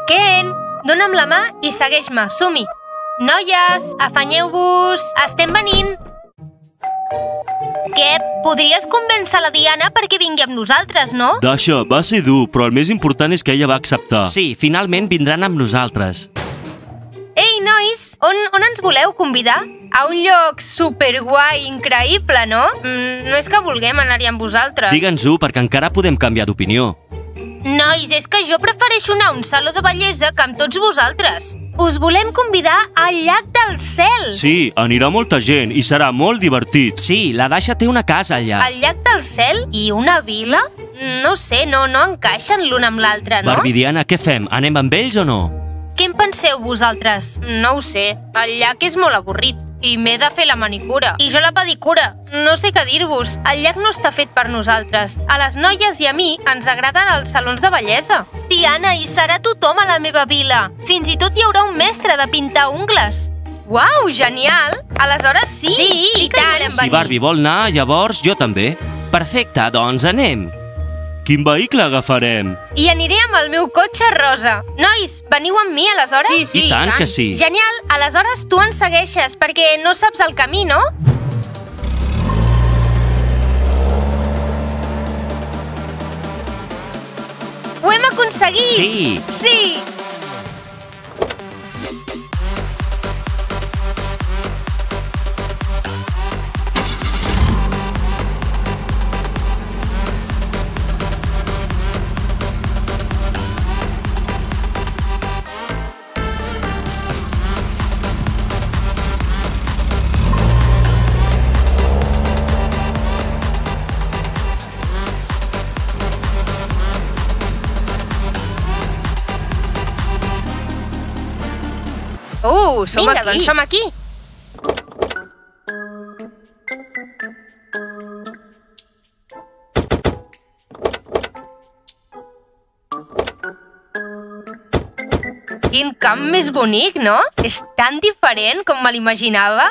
Ken, dona'm la mà i segueix-me, som-hi. Noies, afanyeu-vos, estem venint. Què? Podries convèncer la Diana perquè vingui amb nosaltres, no? Dasha, va ser dur, però el més important és que ella va acceptar. Sí, finalment vindran amb nosaltres. Ei, nois, on ens voleu convidar? A un lloc superguai, increïble, no? No és que vulguem anar-hi amb vosaltres. Digue'ns-ho, perquè encara podem canviar d'opinió. Nois, és que jo prefereixo anar a un saló de bellesa que amb tots vosaltres. Us volem convidar al llac del cel. Sí, anirà molta gent i serà molt divertit. Sí, la Dasha té una casa allà. El llac del cel i una vila? No sé, no encaixen l'un amb l'altre, no? Barbie, Diana, què fem? Anem amb ells o no? Què en penseu vosaltres? No ho sé, el llac és molt avorrit i m'he de fer la manicura. I jo la pedicura. No sé què dir-vos, el llac no està fet per nosaltres. A les noies i a mi ens agraden els salons de bellesa. Diana, hi serà tothom a la meva vila. Fins i tot hi haurà un mestre de pintar ungles. Uau, genial! Aleshores sí, sí que hi volem venir. Si Barbie vol anar, llavors jo també. Perfecte, doncs anem. Quin vehicle agafarem? I aniré amb el meu cotxe rosa. Nois, veniu amb mi, aleshores? Sí, i tant que sí. Genial, aleshores tu ens segueixes, perquè no saps el camí, no? Ho hem aconseguit! Sí! Sí! Som Vinga, aquí. doncs som aquí. Quin camp més bonic, no? És tan diferent com me l'imaginava.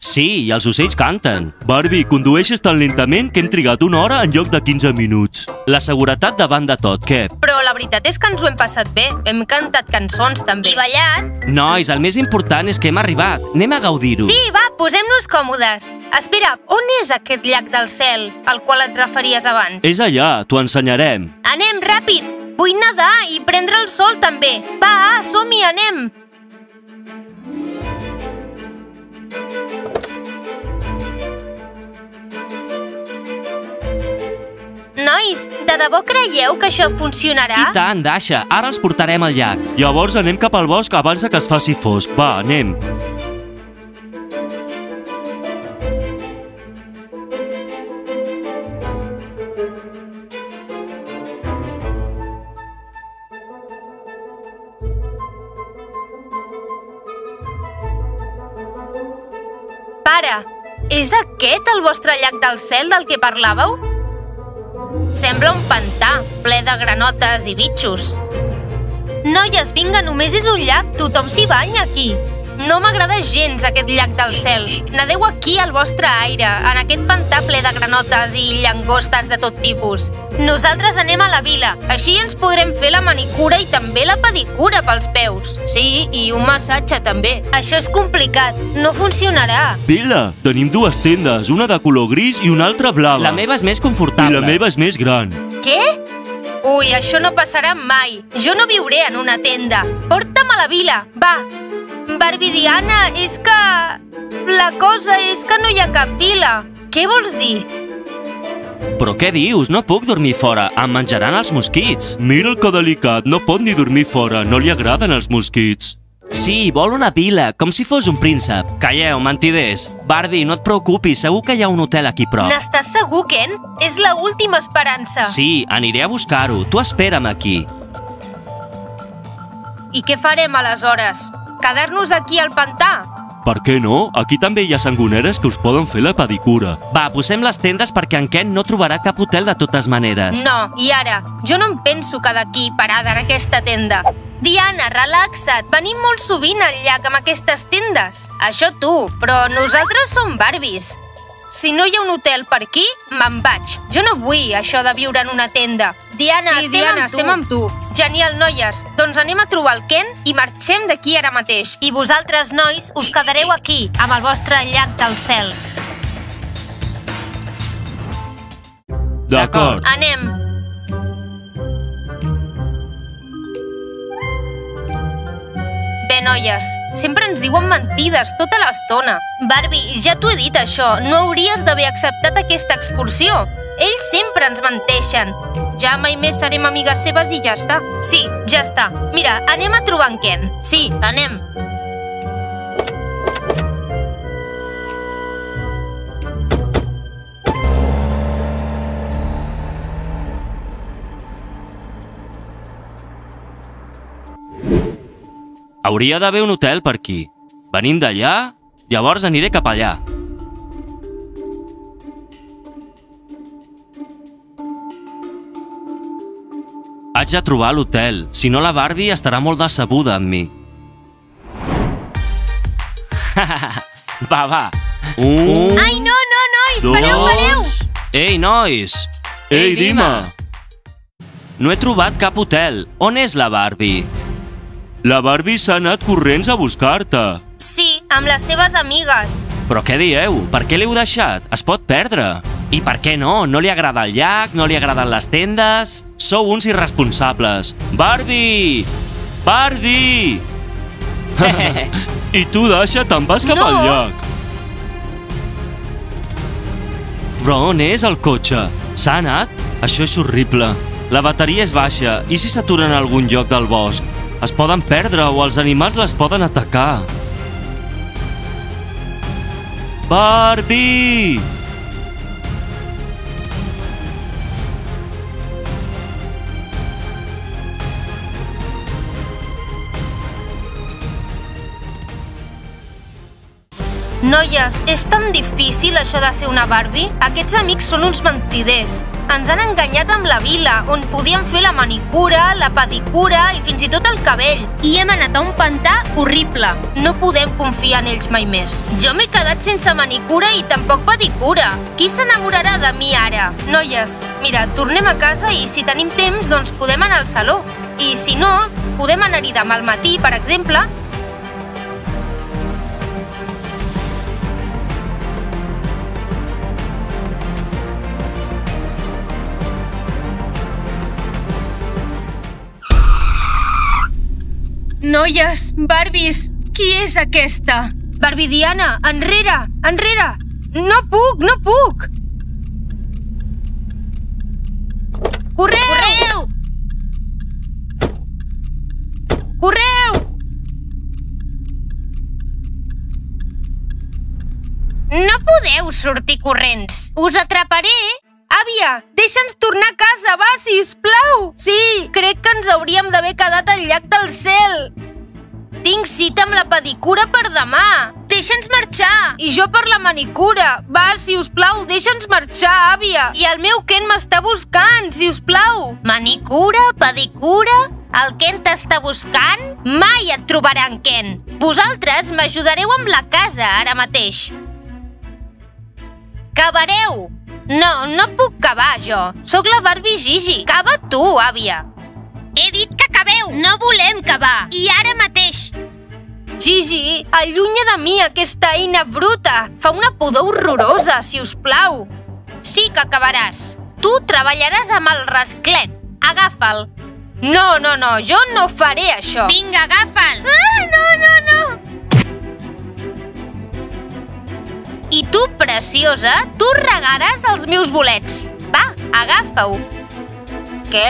Sí, i els ocells canten. Barbie, condueixes tan lentament que hem trigat una hora en lloc de 15 minuts. La seguretat davant de tot, què? Però la veritat és que ens ho hem passat bé. Hem cantat cançons, també. I ballat. Nois, el més important és que hem arribat. Anem a gaudir-ho. Sí, va, posem-nos còmodes. Espera, on és aquest llac del cel al qual et referies abans? És allà, t'ho ensenyarem. Anem, ràpid! Vull nedar i prendre el sol, també. Va, som-hi, anem! Nois, de debò creieu que això funcionarà? I tant, Dasha, ara els portarem al llac. Llavors anem cap al bosc abans de que es faci fosc. Va, anem. Pare, és aquest el vostre llac del cel del que parlàveu? Sembla un pantà, ple de granotes i bitxos. Noies, vinga, només és un llac, tothom s'hi banya aquí. No m'agrada gens aquest llac del cel. Nedeu aquí al vostre aire, en aquest pantà ple de granotes i llangostes de tot tipus. Nosaltres anem a la vila, així ens podrem fer la manicura i també la pedicura pels peus. Sí, i un massatge també. Això és complicat, no funcionarà. Vila, tenim dues tendes, una de color gris i una altra blava. La meva és més I confortable. la meva és més gran. Què? Ui, això no passarà mai. Jo no viuré en una tenda. Porta'm a la vila, va. Barbie, Diana, és que... La cosa és que no hi ha cap vila. Què vols dir? Però què dius? No puc dormir fora. Em menjaran els mosquits. Mira que delicat, no pot ni dormir fora, no li agraden els mosquits. Sí, vol una vila, com si fos un príncep. Calleu, mentiders. Barbie, no et preocupis, segur que hi ha un hotel aquí prop. N'estàs segur, Ken? És la última esperança. Sí, aniré a buscar-ho. Tu espera'm aquí. I què farem aleshores? Quedar-nos aquí al pantà? Per què no? Aquí també hi ha sangoneres que us poden fer la pedicura. Va, posem les tendes perquè en Ken no trobarà cap hotel de totes maneres. No, i ara? Jo no em penso quedar aquí parada en aquesta tenda. Diana, relaxa't. Venim molt sovint al llac amb aquestes tendes. Això tu, però nosaltres som Barbies. Si no hi ha un hotel per aquí, me'n vaig. Jo no vull això de viure en una tenda. Diana, Sí, Diana, estem amb tu. Genial, noies. Doncs anem a trobar el Ken i marxem d'aquí ara mateix. I vosaltres, nois, us quedareu aquí, amb el vostre llac del cel. D'acord. Anem. Bé, noies, sempre ens diuen mentides tota l'estona. Barbie, ja t'ho he dit això, no hauries d'haver acceptat aquesta excursió. Ells sempre ens menteixen. Ja mai més serem amigues seves i ja està. Sí, ja està. Mira, anem a trobar en Ken. Sí, anem. Hauria d'haver un hotel per aquí. Venim d'allà, llavors aniré cap allà. Haig de trobar l'hotel, si no la Barbie estarà molt decebuda amb mi. Va. Ai, no, nois, pareu! Ei, nois! Ei, Dima! No he trobat cap hotel. On és la Barbie? La Barbie s'ha anat corrents a buscar-te. Sí, amb les seves amigues. Però què dieu? Per què l'heu deixat? Es pot perdre. I per què no? No li agrada el llac? No li agraden les tendes? Sou uns irresponsables. Barbie! Barbie! I tu, Dasha, te'n vas cap al llac. Però on és el cotxe? S'ha anat? Això és horrible. La bateria és baixa. I si s'aturen a algun lloc del bosc? Es poden perdre o els animals les poden atacar. Barbie! Noies, és tan difícil això de ser una Barbie? Aquests amics són uns mentiders. Ens han enganyat amb la vila, on podíem fer la manicura, la pedicura i fins i tot el cabell. I hem anat a un pantà horrible. No podem confiar en ells mai més. Jo m'he quedat sense manicura i tampoc pedicura. Qui s'enamorarà de mi ara? Noies, mira, tornem a casa i si tenim temps, doncs podem anar al saló. I si no, podem anar-hi demà al matí, per exemple. Noies, Barbies, qui és aquesta? Barbie Diana, enrere, enrere! No puc! Correu! Correu! No podeu sortir corrents. Us atraparé. Àvia, deixa'ns tornar a casa, va, sisplau! Sí, crec que ens hauríem d'haver quedat al llac del cel. Tinc cita amb la pedicura per demà. Deixa'ns marxar. I jo per la manicura. Va, sisplau, deixa'ns marxar, àvia. I el meu Ken m'està buscant, sisplau. Manicura, pedicura... El Ken t'està buscant? Mai et trobarà en Ken. Vosaltres m'ajudareu amb la casa ara mateix. Cavareu! No puc cavar, jo. Sóc la Barbie Gigi. Cava tu, àvia. He dit que caveu! No volem cavar. I ara mateix. Gigi, allunya de mi aquesta eina bruta. Fa una pudor horrorosa, si us plau. Sí que acabaràs. Tu treballaràs amb el rasclet. Agafa'l. No, jo no faré això. Vinga, agafa'l. No. I tu, preciosa, tu regaràs els meus bolets. Va, agafa-ho. Què?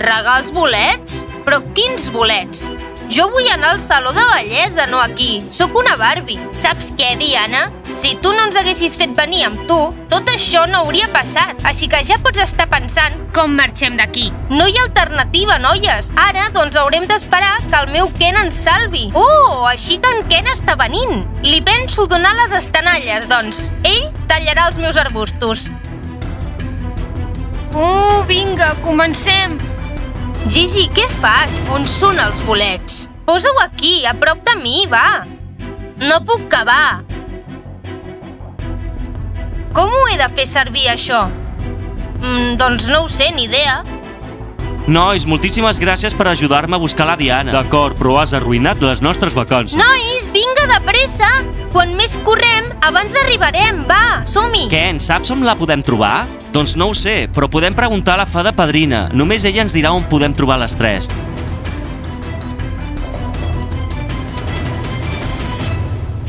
Regar els bolets? Però quins bolets? Jo vull anar al saló de bellesa, no aquí. Sóc una Barbie. Saps què, Diana? Si tu no ens haguessis fet venir amb tu, tot això no hauria passat. Així que ja pots estar pensant com marxem d'aquí. No hi ha alternativa, noies. Ara, doncs, haurem d'esperar que el meu Ken ens salvi. Oh, així que en Ken està venint. Li penso donar les estanalles, doncs. Ell tallarà els meus arbustos. Vinga, comencem. Gigi, què fas? On són els bolets? Posa-ho aquí, a prop de mi, va. No puc cavar. Com ho he de fer servir, això? Doncs no ho sé, ni idea. Nois, moltíssimes gràcies per ajudar-me a buscar la Diana. D'acord, però has arruïnat les nostres vacances. Nois, vinga de pressa! Quan més correm, abans arribarem. Va, som-hi! Què, en saps on la podem trobar? Doncs no ho sé, però podem preguntar a la fada padrina. Només ella ens dirà on podem trobar les tres.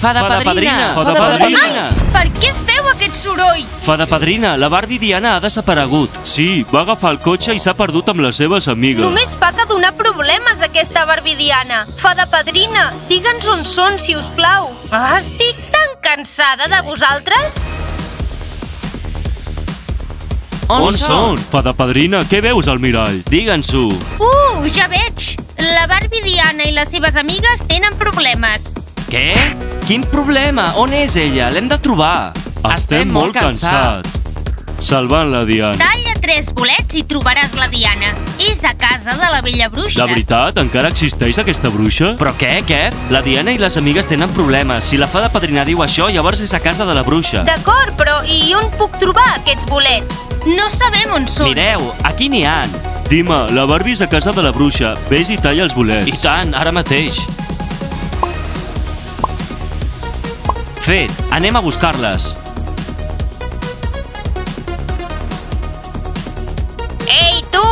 Fada padrina! Fada padrina! Ai, per què feu aquest soroll? Fada padrina, la Barbie Diana ha desaparegut. Sí, va agafar el cotxe i s'ha perdut amb les seves amigues. Només fa que donar problemes aquesta Barbie Diana. Fada padrina, digue'ns on són, si us plau. Estic tan cansada de vosaltres. On són? Fada padrina, què veus al mirall? Digue'ns-ho. Ja veig. La Barbie Diana i les seves amigues tenen problemes. Què? Quin problema? On és ella? L'hem de trobar. Estem molt cansats. Salvant la Diana. Talla 3 bolets i trobaràs la Diana. És a casa de la vella bruixa. De veritat? Encara existeix aquesta bruixa? Però què? La Diana i les amigues tenen problemes. Si la fada padrina diu això, llavors és a casa de la bruixa. D'acord, però i on puc trobar aquests bolets? No sabem on són. Mireu, aquí n'hi ha. Dima, la Barbie és a casa de la bruixa. Ves i talla els bolets. I tant, ara mateix. Fet, anem a buscar-les. Ei, tu!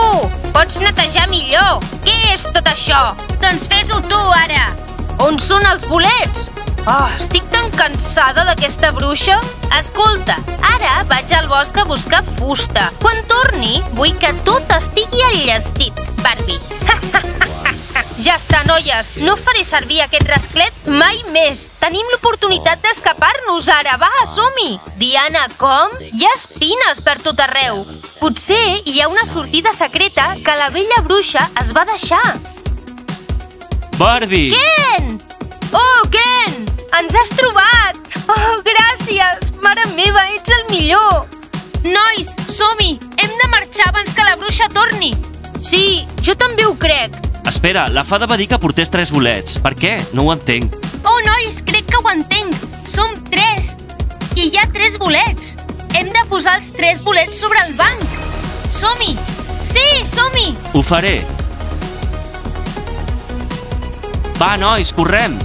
Pots netejar millor. Què és tot això? Doncs fes-ho tu, ara. On són els bolets? Estic tan cansada d'aquesta bruixa. Escolta, ara vaig al bosc a buscar fusta. Quan torni, vull que tot estigui enllestit, Barbie. Ja està, noies. No faré servir aquest rasclet mai més. Tenim l'oportunitat d'escapar-nos ara. Va, som-hi. Diana, com? Hi ha espines per tot arreu. Potser hi ha una sortida secreta que la vella bruixa es va deixar. Barbie! Ken! Oh, Ken! Ens has trobat! Oh, gràcies! Mare meva, ets el millor! Nois, som-hi! Hem de marxar abans que la bruixa torni. Sí, jo també ho crec. Espera, la fada va dir que portés 3 bolets. Per què? No ho entenc. Oh, nois, crec que ho entenc. Som 3. I hi ha 3 bolets. Hem de posar els 3 bolets sobre el banc. Som-hi! Sí, som-hi! Ho faré. Va, nois, correm!